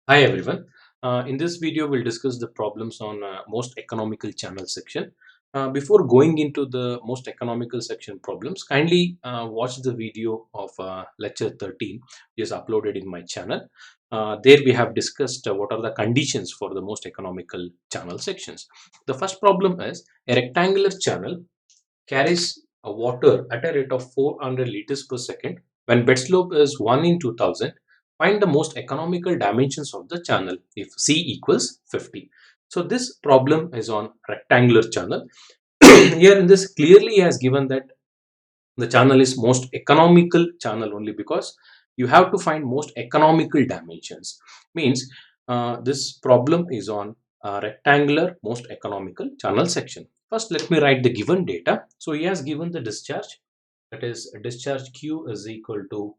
Hi everyone. In this video, we'll discuss the problems on most economical channel section. Before going into the most economical section problems, kindly watch the video of lecture 13 which is uploaded in my channel. There we have discussed what are the conditions for the most economical channel sections. The first problem is a rectangular channel carries a water at a rate of 400 liters per second. When bed slope is 1 in 2000, find the most economical dimensions of the channel if C equals 50. So this problem is on rectangular channel. Here in this clearly he has given that the channel is most economical channel only because you have to find most economical dimensions. Means this problem is on rectangular most economical channel section. First, let me write the given data. So he has given the discharge, that is discharge Q is equal to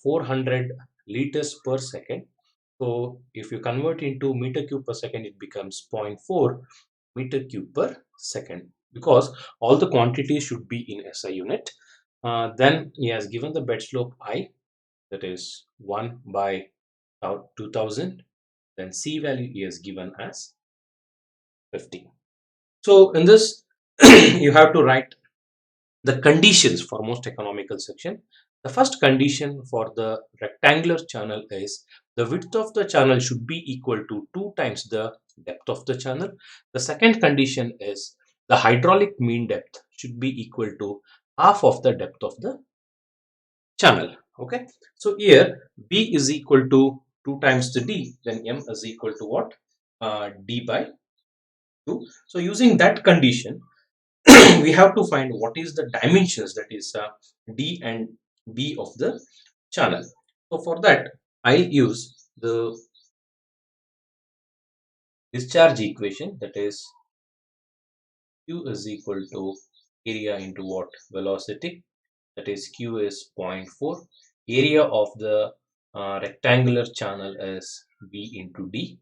400 liters per second. So if you convert into meter cube per second, it becomes 0.4 meter cube per second, because all the quantities should be in SI unit. Then he has given the bed slope I, that is 1 by 2000. Then C value he has given as 50. So in this, you have to write the conditions for most economical section. The first condition for the rectangular channel is the width of the channel should be equal to 2 times the depth of the channel. The second condition is the hydraulic mean depth should be equal to half of the depth of the channel. Okay, so here B is equal to 2 times the D, then M is equal to what? D by 2. So using that condition, we have to find what is the dimensions, that is D and B of the channel. So for that, I'll use the discharge equation, that is Q is equal to area into what? Velocity, that is Q is zero point 0.4. Area of the rectangular channel is V into D,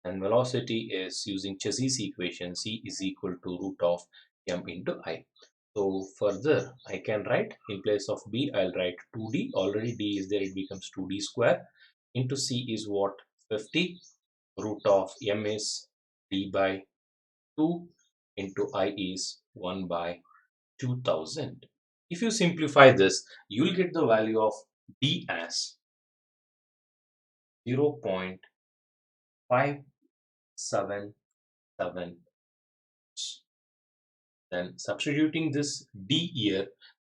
and velocity is, using Chassis equation, C is equal to root of M into I. So further I can write, in place of B I'll write 2D, already D is there, it becomes 2D square, into C is what? 50, root of M is D by 2, into I is 1 by 2000. If you simplify this, you will get the value of D as 0.577. Then substituting this D here,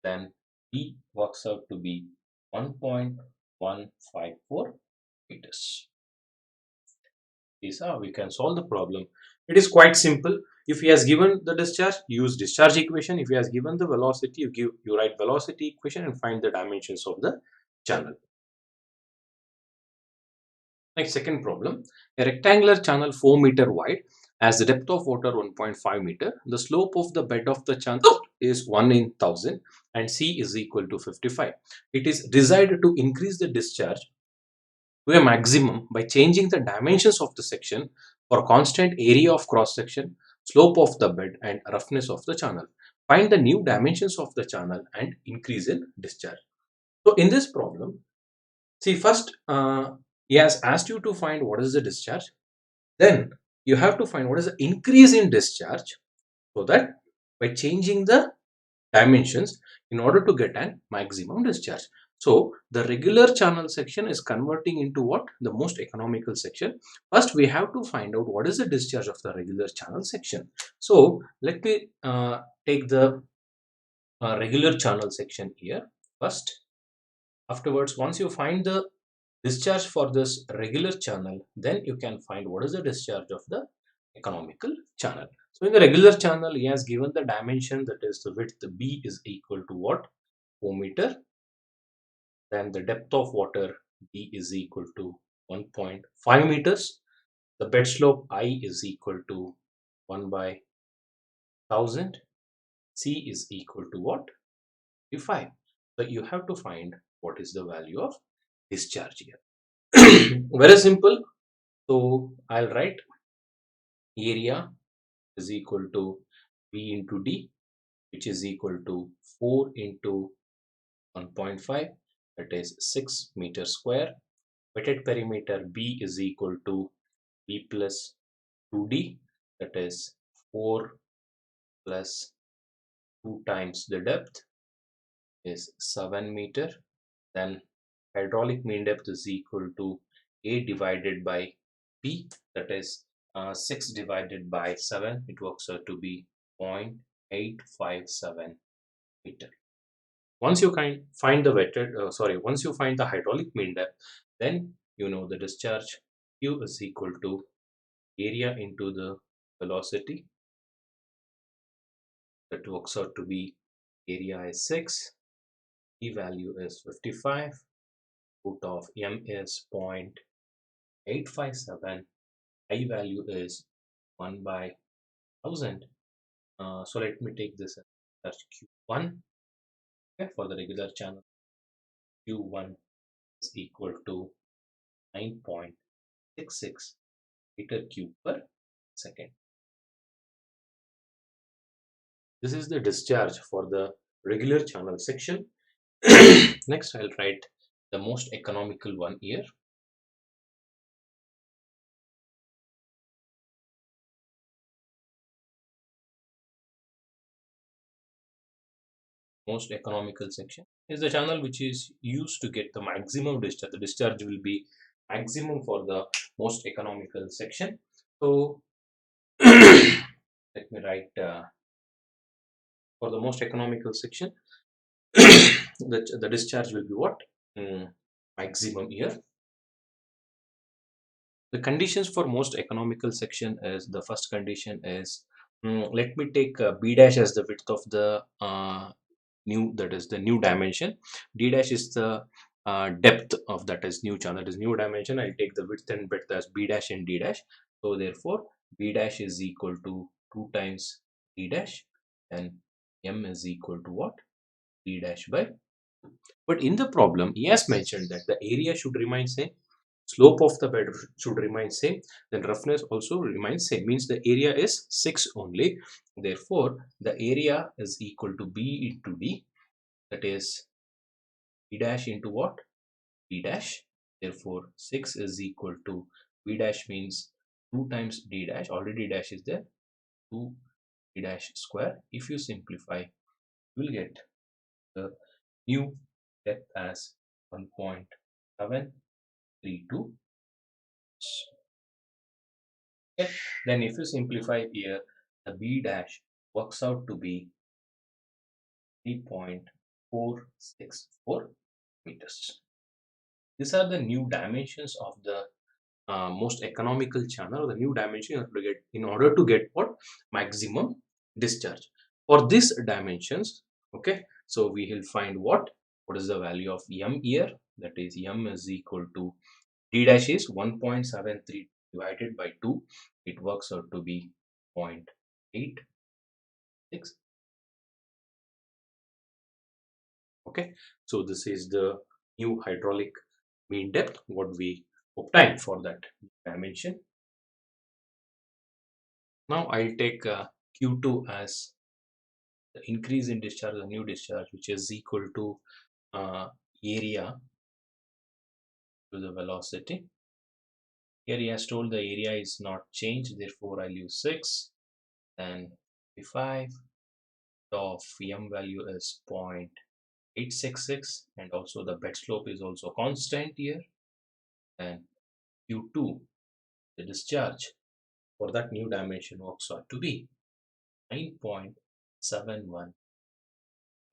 then D works out to be 1.154 meters. This is how we can solve the problem. It is quite simple. If he has given the discharge, use discharge equation. If he has given the velocity, you write velocity equation and find the dimensions of the channel. Next, second problem. A rectangular channel 4-meter wide has the depth of water 1.5 meter. The slope of the bed of the channel is 1 in 1000 and C is equal to 55. It is desired to increase the discharge to a maximum by changing the dimensions of the section for constant area of cross section, slope of the bed and roughness of the channel. Find the new dimensions of the channel and increase in discharge. So in this problem, see, first he has asked you to find what is the discharge. Then you have to find what is the increase in discharge, so that by changing the dimensions in order to get an maximum discharge. So the regular channel section is converting into what? The most economical section. First we have to find out what is the discharge of the regular channel section. So let me take the regular channel section here first. Afterwards, once you find the discharge for this regular channel, then you can find what is the discharge of the economical channel. So in the regular channel, he has given the dimension, that is the width B is equal to what? 4 meter. Then the depth of water D is equal to 1.5 meters. The bed slope I is equal to 1 by 1000. C is equal to what? 55. So you have to find what is the value of discharge here. Very simple. So I'll write area is equal to V into D, which is equal to 4 into 1.5, that is 6 meter square. wetted perimeter B is equal to B plus 2D, that is 4 plus 2 times the depth is 7 meter. Then hydraulic mean depth is equal to A divided by B, that is 6 divided by 7, it works out to be 0.857 meter. Once you find the once you find the hydraulic mean depth, then you know the discharge Q is equal to area into the velocity, that works out to be area is 6, E value is 55, root of M is 0.857, I value is 1 by 1000. So let me take this as Q1. Okay, for the regular channel, Q1 is equal to 9.66 meter cube per second. This is the discharge for the regular channel section. Next, I'll write the most economical one here. Most economical section is the channel which is used to get the maximum discharge. The discharge will be maximum for the most economical section. So let me write for the most economical section, the discharge will be what? Maximum here. The conditions for most economical section is, the first condition is, let me take B dash as the width of the new, that is the new dimension. D dash is the depth of that is new channel, that is new dimension. I'll take the width and breadth as B dash and D dash. So therefore B dash is equal to 2 times D dash, and M is equal to what? D dash by 2. But in the problem, he has mentioned that the area should remain same, slope of the bed should remain same, then roughness also remains same, means the area is 6 only. Therefore the area is equal to B into D, that is B dash into what? B dash. Therefore 6 is equal to B dash, means 2 times D dash, already D dash is there, 2 D dash square. If you simplify, you will get the new depth as 1.732. Okay. Then if you simplify here, the B dash works out to be 3.464 meters. These are the new dimensions of the most economical channel, the new dimension you have to get in order to get what? Maximum discharge. For these dimensions, okay, so we will find what is the value of M here, that is M is equal to D dash is 1.73 divided by 2, it works out to be 0.86. Okay, so this is the new hydraulic mean depth what we obtained for that dimension. Now I'll take Q2 as the increase in discharge, the new discharge, which is equal to area to the velocity. Here he has told the area is not changed, therefore I'll use 6, and 5 of M value is 0.866, and also the bed slope is also constant here. And Q2, the discharge for that new dimension works out to be 9.71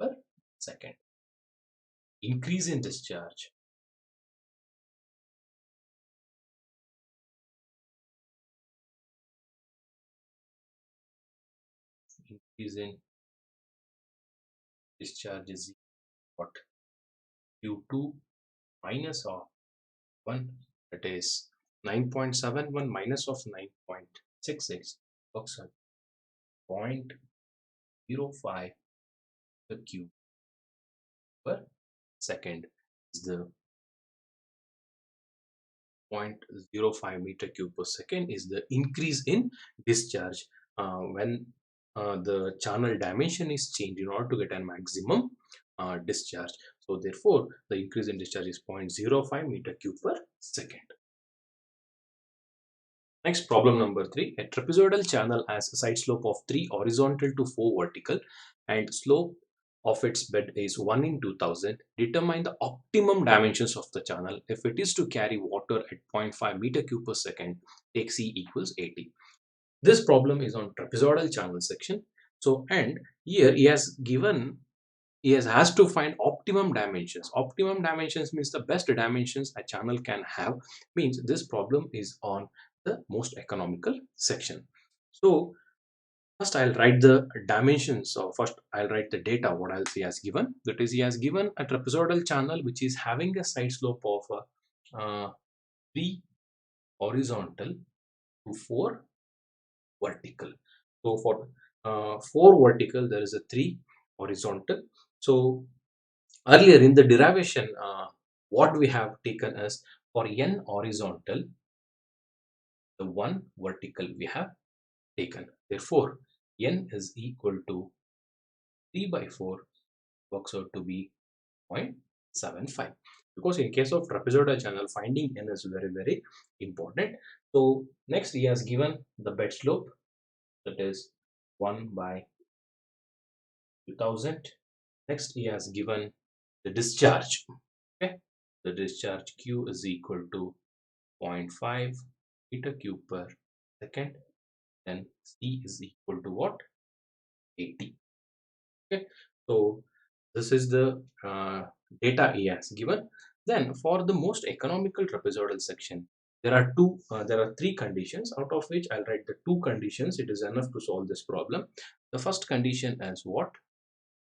per second. Increase in discharge, increase in discharge is what? Q2 minus of 1, that is 9.71 minus of 9.66 works out 0.05 per cube per second is the 0.05 meter cube per second is the increase in discharge when the channel dimension is changed in order to get a maximum discharge. So therefore, the increase in discharge is 0.05 meter cube per second. Next, problem number 3. A trapezoidal channel has a side slope of 3 horizontal to 4 vertical and slope of its bed is 1 in 2000. Determine the optimum dimensions of the channel. If it is to carry water at 0.5 meter cube per second, take C equals 80. This problem is on trapezoidal channel section. So, and here he has to find optimum dimensions. Optimum dimensions means the best dimensions a channel can have. Means this problem is on the most economical section. So first I'll write the dimensions. So first I'll write the data what else he has given. That is, he has given a trapezoidal channel which is having a side slope of 3 horizontal to 4 vertical. So for 4 vertical there is a 3 horizontal. So earlier in the derivation, what we have taken as for n horizontal, the 1 vertical we have taken. Therefore, n is equal to 3 by 4 works out to be 0.75. Because in case of trapezoidal channel, finding n is very, very important. So next he has given the bed slope, that is 1 by 2000. Next he has given the discharge. Okay, the discharge Q is equal to 0.5 meter cube per second. Then C is equal to what? 80. Okay, so this is the data he has given. Then for the most economical trapezoidal section, there are three conditions, out of which I'll write the two conditions. It is enough to solve this problem. The first condition is what?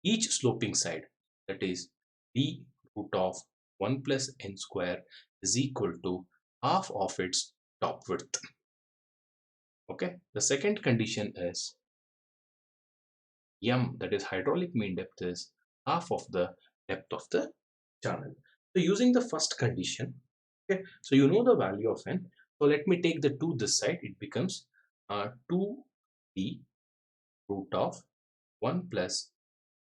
Each sloping side, that is d root of 1 plus n square, is equal to half of its top width. Okay, the second condition is m, that is hydraulic mean depth, is half of the depth of the channel. So using the first condition, okay, so you know the value of n. So let me take the 2 this side. It becomes 2d root of 1 plus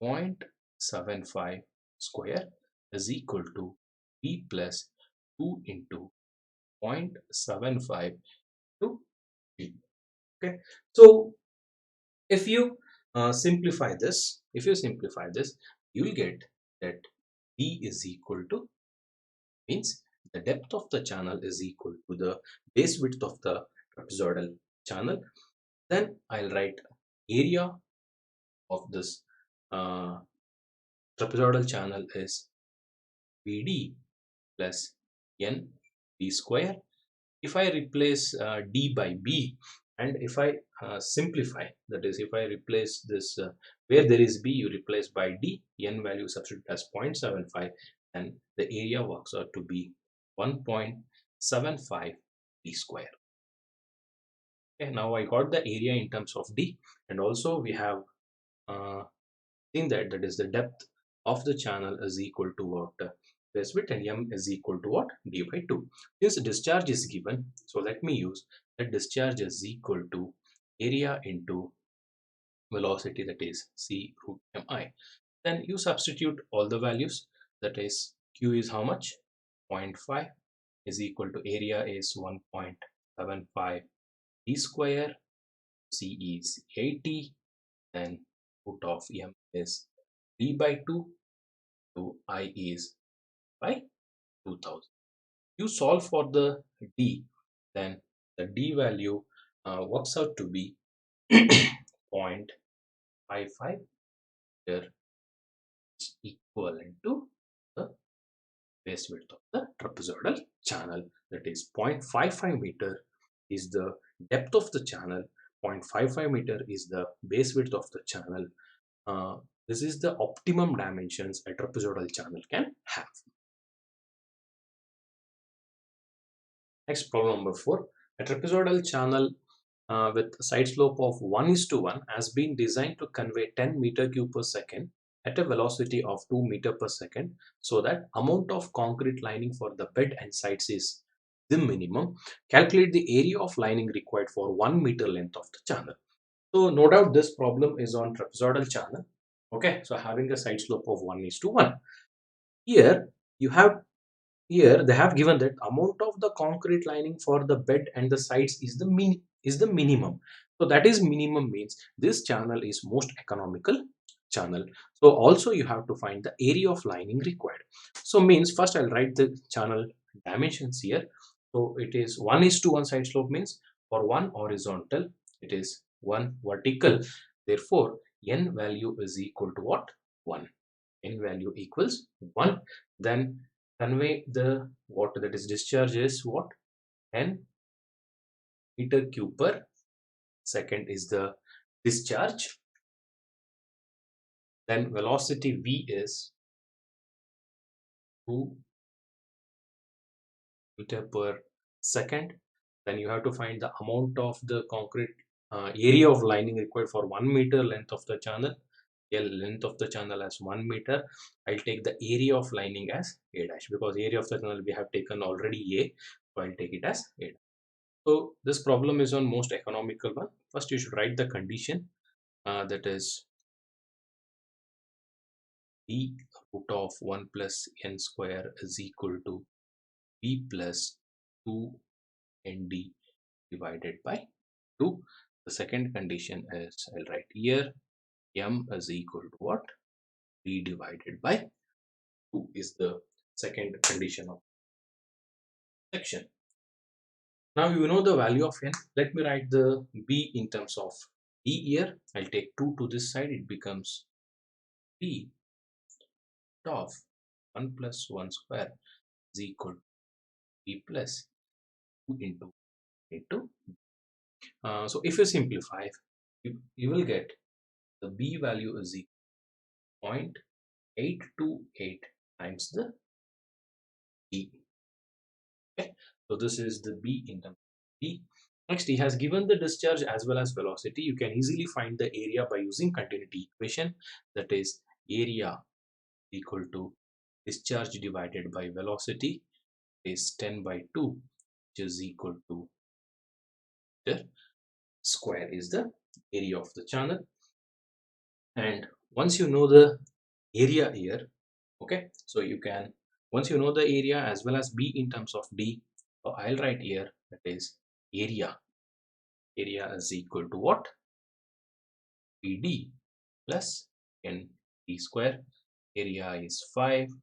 0.75 square is equal to b plus 2 into 0.75 to b. Okay, so if you simplify this, you will get that b is equal to, means the depth of the channel is equal to the base width of the trapezoidal channel. Then I'll write area of this uh, trapezoidal channel is BD plus N B square. If I replace D by B, and if I simplify, that is, if I replace this, where there is B, you replace by D, N value substitute as 0.75, and the area works out to be 1.75 D square. Okay, now I got the area in terms of D, and also we have uh, seen that is the depth of the channel is equal to what? Base width, and m is equal to what? D by 2. Since discharge is given, so let me use that discharge is equal to area into velocity, that is C root mi. Then you substitute all the values, that is Q is how much? 0.5 is equal to area is 1.75 D square, C is 80, then root of m is D by 2, to I is by 2000. You solve for the D, then the D value works out to be 0.55 meter, is equivalent to the base width of the trapezoidal channel. That is 0.55 meter is the depth of the channel, 0.55 meter is the base width of the channel. This is the optimum dimensions a trapezoidal channel can have. Next, problem number 4. A trapezoidal channel with side slope of 1:1 has been designed to convey 10 meter cube per second at a velocity of 2 meter per second, so that amount of concrete lining for the bed and sides is the minimum. Calculate the area of lining required for 1 meter length of the channel. So no doubt this problem is on trapezoidal channel. Okay, so having a side slope of 1:1. Here you have, here they have given that amount of the concrete lining for the bed and the sides is the minimum. So that is minimum means this channel is most economical channel. So also you have to find the area of lining required. So means first I'll write the channel dimensions here. So it is 1:1 side slope means for one horizontal it is one vertical. Therefore n value is equal to what? 1. N value equals 1. Then convey the water, that is discharge is what? N meter cube per second is the discharge. Then velocity v is 2 meter per second. Then you have to find the amount of the concrete area of lining required for 1 meter length of the channel. Length of the channel as 1 meter. I'll take the area of lining as a dash, because area of the channel we have taken already a, so I'll take it as a. So this problem is on most economical one. First you should write the condition, that is b root of 1 plus n square is equal to b plus 2 nd divided by 2. The second condition is, I'll write here, m is equal to what? b divided by 2 is the second condition of section. Now you know the value of n. Let me write the b in terms of d here. I'll take 2 to this side. It becomes b of 1 plus 1 square is equal to b plus 2 into. So if you simplify, you will get the b value is equal to 0.828 times the b. Okay, so this is the b in terms of b. Next, he has given the discharge as well as velocity. You can easily find the area by using continuity equation, that is area equal to discharge divided by velocity is 10 by 2, which is equal to the square is the area of the channel. And once you know the area here, okay, so you can, once you know the area as well as b in terms of d, so I'll write here, that is area is equal to what? bd plus n d square. Area is 5,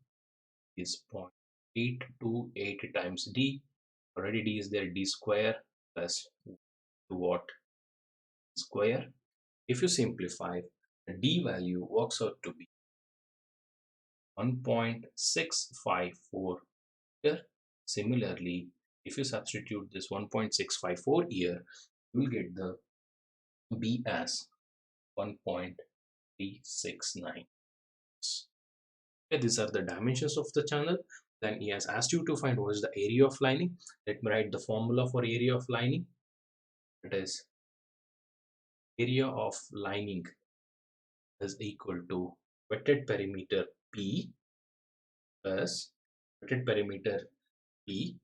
is 0.828 times d. Already d is there, d square plus what? Square. If you simplify, the d value works out to be 1.654 here. Similarly, if you substitute this 1.654 here, you will get the b as 1.369. Okay, these are the dimensions of the channel. Then he has asked you to find what is the area of lining. Let me write the formula for area of lining. It is area of lining is equal to wetted perimeter P plus wetted perimeter P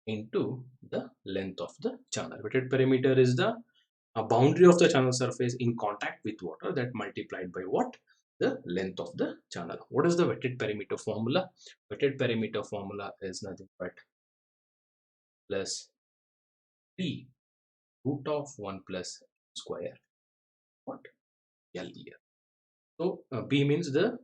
into the length of the channel. Wetted perimeter is the boundary of the channel surface in contact with water, that multiplied by what? The length of the channel. What is the wetted perimeter formula? Wetted perimeter formula is nothing but plus P root of 1 plus square what? L here. So B means the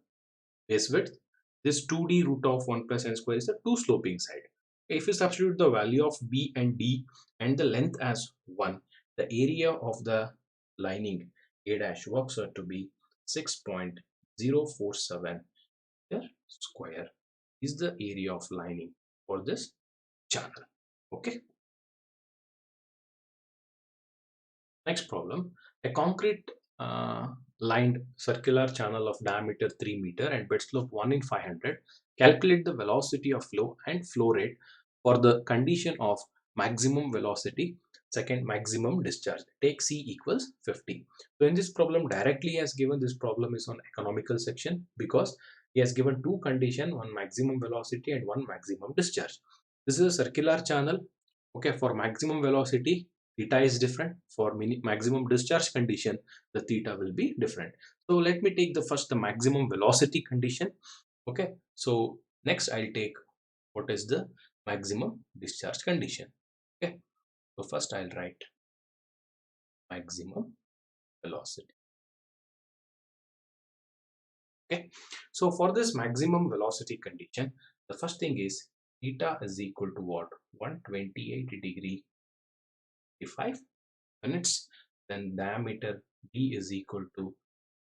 base width. This 2d root of 1 plus n square is the two sloping side. If you substitute the value of B and D and the length as 1, the area of the lining A dash works out to be 6.047 square is the area of lining for this channel. Okay. Next problem, a concrete lined circular channel of diameter 3 meter and bed slope 1 in 500. Calculate the velocity of flow and flow rate for the condition of maximum velocity, second maximum discharge. Take C equals 50. So in this problem directly he has given, this problem is on economical section because he has given two conditions, one maximum velocity and one maximum discharge. This is a circular channel. Okay, for maximum velocity theta is different, for maximum discharge condition the theta will be different. So let me take the first the maximum velocity condition. Okay, so next I'll take what is the maximum discharge condition. Okay, so first I'll write maximum velocity. Okay, so for this maximum velocity condition, the first thing is theta is equal to what? 128 degree 5 minutes. Then diameter d is equal to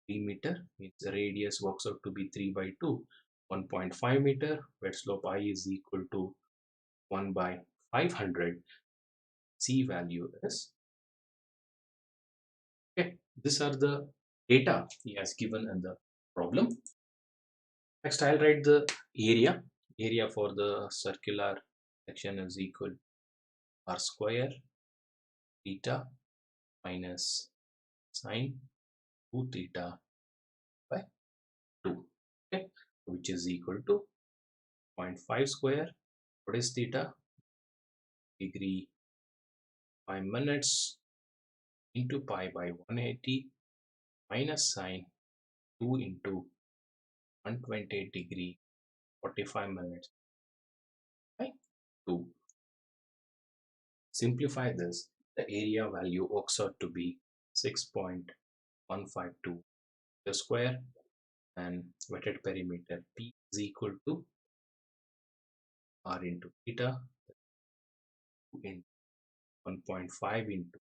3 meter, means the radius works out to be 3 by 2. 1.5 meter, wet slope I is equal to 1 by 500. C value is, okay, these are the data he has given in the problem. Next I'll write the area. Area for the circular section is equal to r square theta minus sine 2 theta by 2, okay, which is equal to 0.5 square. What is theta? Degree 5 minutes into pi by 180 minus sine 2 into 120 degree 45 minutes by 2. Simplify this, the area value works out to be 6.152 the square, and wetted perimeter P is equal to R into theta in 1.5 into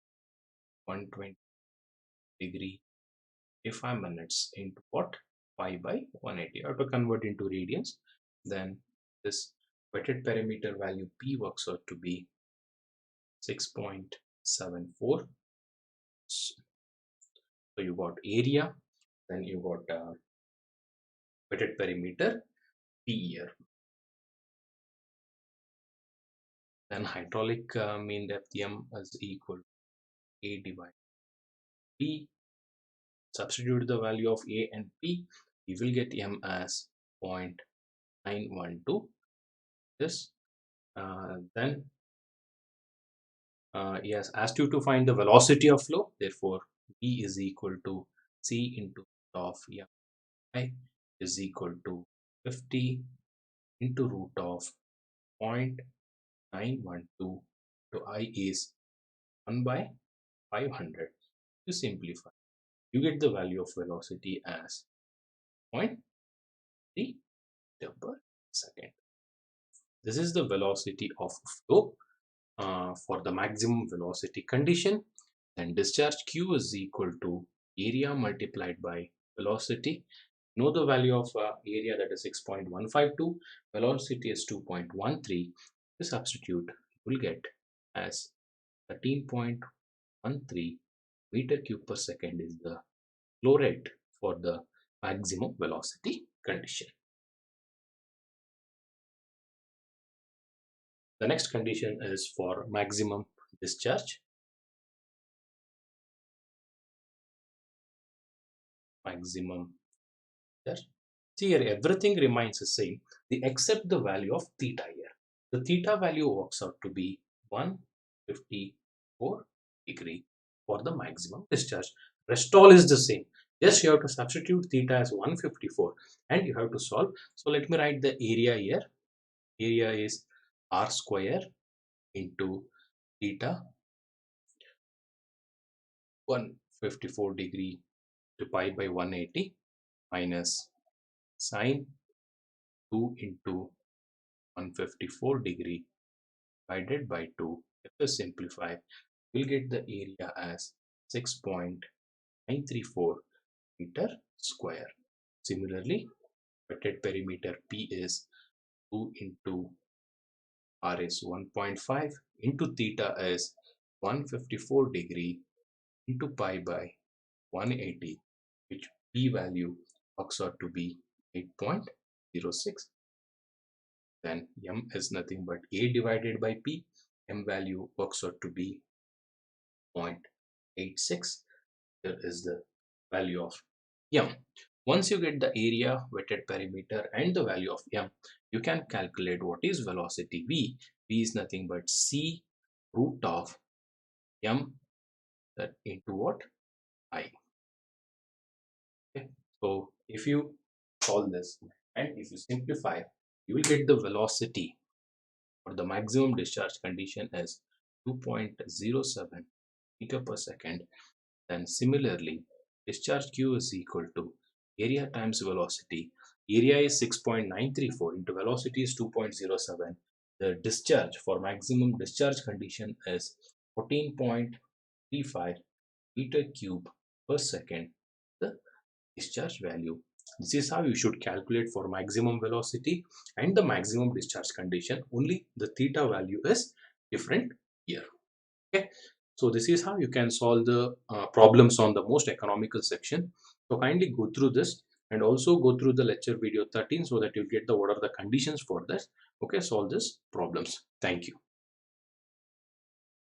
120 degree 45 minutes into what? Pi by 180. I have to convert into radians. Then this wetted perimeter value P works out to be 6.74. So you got area, then you got wetted perimeter P here. Then hydraulic mean depth M is equal to A divided P. Substitute the value of A and P. We will get M as 0.912. This then he has asked you to find the velocity of flow. Therefore, V is equal to C into of M I is equal to 50 into root of 0.912 to I is 1 by 500. To simplify, you get the value of velocity as 0.3 meter per second. This is the velocity of flow for the maximum velocity condition. And discharge Q is equal to area multiplied by velocity. Know the value of area, that is 6.152, velocity is 2.13. To substitute, you will get as 13.13 meter cube per second is the flow rate for the maximum velocity condition. The next condition is for maximum discharge. Maximum discharge. See here, everything remains the same except the value of theta here. The theta value works out to be 154 degree for the maximum discharge. Rest all is the same. Just you have to substitute theta as 154 and you have to solve. So let me write the area here. Area is r square into theta 154 degree to pi by 180 minus sine 2 into 154 degree divided by 2. If we simplify, we'll get the area as 6.934 meter square. Similarly, wetted perimeter P is 2 into R is 1.5 into theta is 154 degree into pi by 180, which P value works out to be 8.06. Then M is nothing but A divided by P. M value works out to be 0.86. Here is the value of M. Once you get the area, wetted perimeter and the value of M, you can calculate what is velocity V. V is nothing but C root of M that into what? I. Okay. So if you solve this, And if you simplify, you will get the velocity or the maximum discharge condition as 2.07 meter per second. Then similarly, discharge Q is equal to area times velocity. Area is 6.934 into velocity is 2.07. The discharge for maximum discharge condition is 14.35 meter cube per second. The discharge value. This is how you should calculate for maximum velocity and the maximum discharge condition. Only the theta value is different here. Okay, so this is how you can solve the problems on the most economical section. So kindly go through this and also go through the lecture video 13 so that you get the what are the conditions for this. Okay, solve this problems. Thank you.